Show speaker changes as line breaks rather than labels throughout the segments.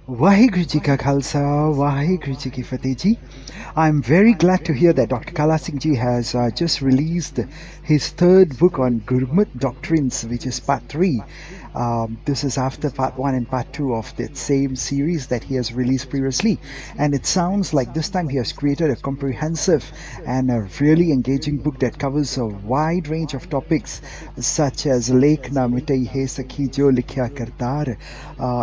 Waheguru Ji Ka Khalsa, Waheguru Ji Ki Fateh Ji. I'm very glad to hear that Dr. Kaka Singh Ji has just released his third book on Gurmat Doctrines, which is part 3. This is after part 1 and part 2 of that same series that he has released previously. And it sounds like this time he has created a comprehensive and a really engaging book that covers a wide range of topics such as Lekh, Metaiei, Skhi, Likhiya, Kartar,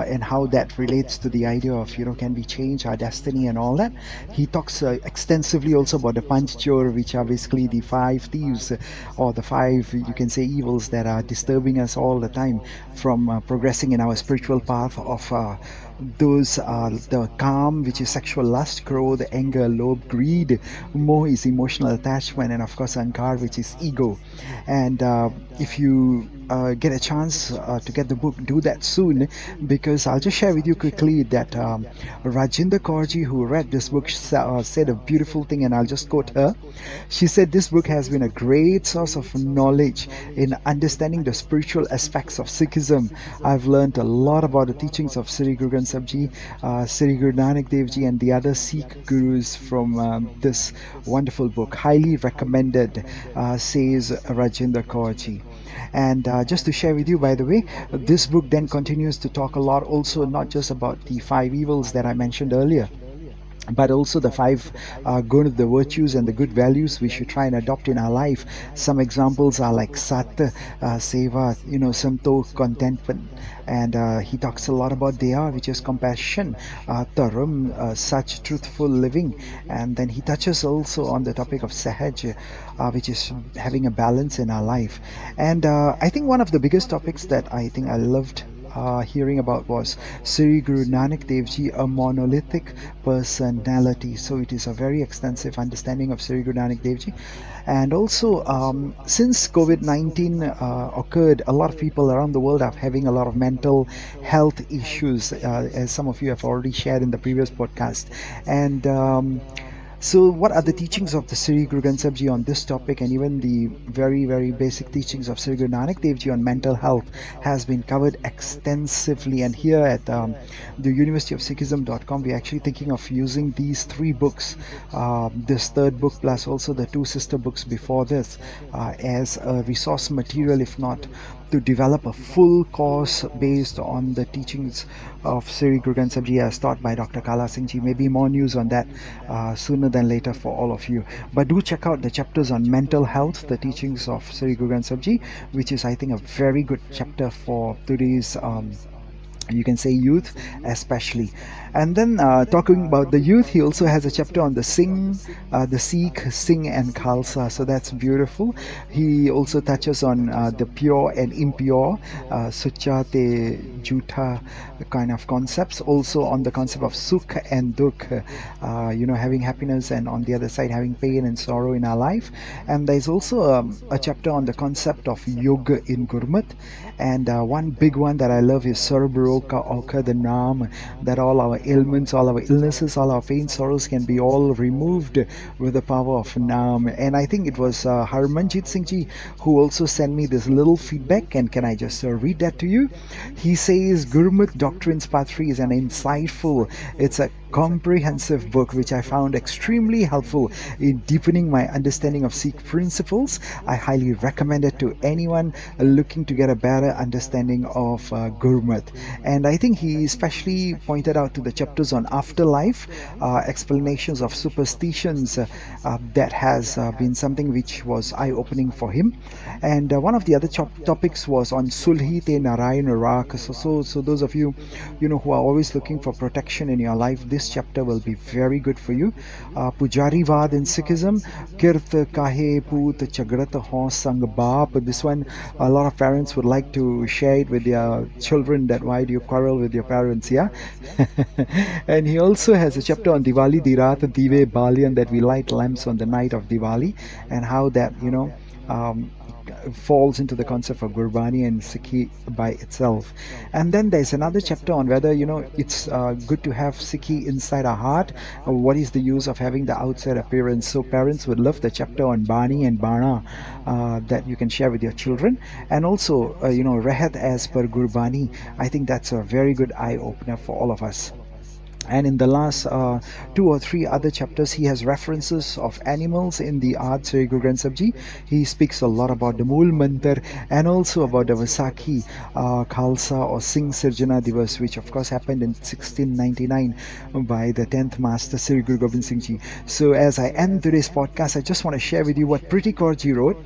and how that relates to the idea of, can we change our destiny and all that. He talks extensively also about the Panj Chor, which are basically the 5 thieves or the 5, you can say, evils that are disturbing us all the time from progressing in our spiritual path of those are the calm, which is sexual lust; Krodh, anger; Lobh, greed; Moh is emotional attachment; and of course Ahankar, which is ego. And if you get a chance to get the book, do that soon, because I'll just share with you quickly that Rajinder Kaur ji, who read this book, said a beautiful thing, and I'll just quote her. She said this book has been a great source of knowledge in understanding the spiritual aspects of Sikhism. I've learned a lot about the teachings of Sri Guru Granth Sahib Ji, Sri Guru Nanak Dev Ji, and the other Sikh gurus from this wonderful book. Highly recommended, says Rajinder Kaur ji. And just to share with you, by the way, this book then continues to talk a lot also not just about the 5 evils that I mentioned earlier, but also the 5 good, the virtues and the good values we should try and adopt in our life. Some examples are like Sat, Seva, Santokh, Contentment, and he talks a lot about Daya, which is compassion, Dharm, Sach, truthful living, and then he touches also on the topic of Sehaj, which is having a balance in our life. And I think one of the biggest topics that I think I loved hearing about was Sri Guru Nanak Dev Ji, a monolithic personality. So it is a very extensive understanding of Sri Guru Nanak Dev Ji. And also, since COVID-19 occurred, a lot of people around the world are having a lot of mental health issues, as some of you have already shared in the previous podcast. And so, what are the teachings of the Sri Guru Granth Sahib Ji on this topic, and even the very, very basic teachings of Sri Guru Nanak Dev Ji on mental health has been covered extensively. And here at the University of Sikhism.com, we're actually thinking of using these 3 books, this third book plus also the 2 sister books before this, as a resource material, if not to develop a full course based on the teachings of Sri Guru Granth Sahib Ji as taught by Dr. Kaka Singh Ji. Maybe more news on that sooner than later for all of you. But do check out the chapters on mental health, the teachings of Sri Guru Granth Sahib Ji, which is, I think, a very good chapter for today's you can say youth especially. And then talking about the youth, he also has a chapter on the Sikh, Singh and Khalsa, so that's beautiful. He also touches on the pure and impure, Sucha, Jhutha kind of concepts, also on the concept of Sukh and Dukh, having happiness and on the other side having pain and sorrow in our life. And there's also a chapter on the concept of yoga in Gurmat. And one big one that I love is Sarabroka Oka, the Naam, that all our ailments, all our illnesses, all our pain, sorrows can be all removed with the power of Naam. And I think it was Harmanjit Singh Ji who also sent me this little feedback, and can I just read that to you? He says Gurmat Doctrines Part 3 is an insightful, it's a comprehensive book which I found extremely helpful in deepening my understanding of Sikh principles. I highly recommend it to anyone looking to get a better understanding of Gurmat. And I think he especially pointed out to the chapters on afterlife, explanations of superstitions, that has been something which was eye-opening for him. And one of the other topics was on Sulhi Te Narayan Rak. So those of you, who are always looking for protection in your life, this chapter will be very good for you. Pujari Vad in Sikhism, Kirt Kahe Put Chagrat Ho Sang Baap. This one, a lot of parents would like to share it with their children, that why do you quarrel with your parents, yeah? And he also has a chapter on Diwali Dirat Dive Balian, that we light lamps on the night of Diwali, and how that, falls into the concept of Gurbani and Sikhi by itself. And then there's another chapter on whether it's good to have Sikhi inside our heart, or what is the use of having the outside appearance. So parents would love the chapter on Bani and Bana that you can share with your children. And also Rehat as per Gurbani. I think that's a very good eye opener for all of us. And in the last two or three other chapters, he has references of animals in the art Sri Guru Granth Sahib Ji. He speaks a lot about the Mool Mantar and also about the Vaisakhi Khalsa or Singh Sirjana Divas, which of course happened in 1699 by the 10th Master Sri Guru Gobind Singh Ji. So as I end today's podcast, I just want to share with you what Pretty Kaur Ji wrote.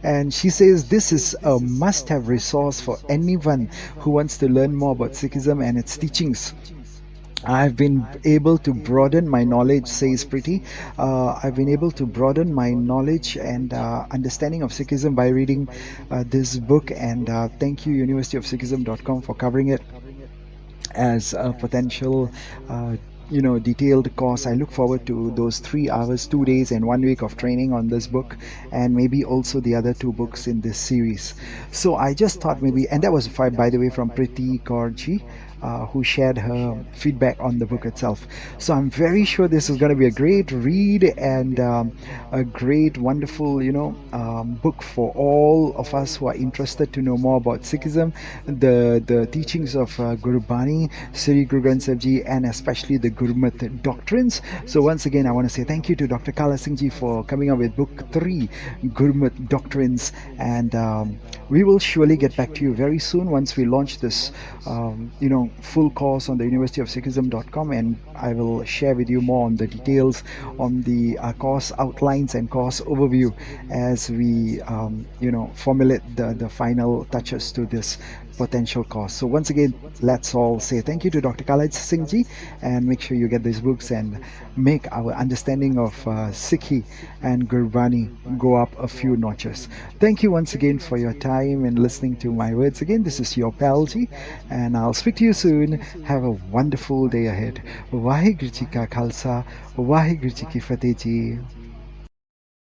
And she says this is a must-have resource for anyone who wants to learn more about Sikhism and its teachings. I've been able to broaden my knowledge, says Pretty. I've been able to broaden my knowledge and understanding of Sikhism by reading this book. And thank you, universityofsikhism.com, for covering it as a potential detailed course. I look forward to those 3 hours, 2 days and 1 week of training on this book, and maybe also the other two books in this series. So I just thought maybe, and that was by the way from Priti Kaurji, who shared her feedback on the book itself. So I'm very sure this is going to be a great read and a great, wonderful, book for all of us who are interested to know more about Sikhism, the teachings of Guru Bani, Sri Guru Granth Sahib Ji, and especially the Gurmat Doctrines. So once again, I want to say thank you to Dr. Kaka Singh Ji for coming up with book 3, Gurmat Doctrines, and we will surely get back to you very soon once we launch this, full course on the universityofsikhism.com, and I will share with you more on the details on the course outlines and course overview as we, formulate the final touches to this potential course. So once again, let's all say thank you to Dr. Kaka Singh Ji, and make sure you get these books and make our understanding of Sikhi and Gurbani go up a few notches. Thank you once again for your time and listening to my words. Again, this is your pal Ji, and I'll speak to you soon. Have a wonderful day ahead. Vaheguru Ji Ka Khalsa, Vaheguru Ji Ki Fateh Ji.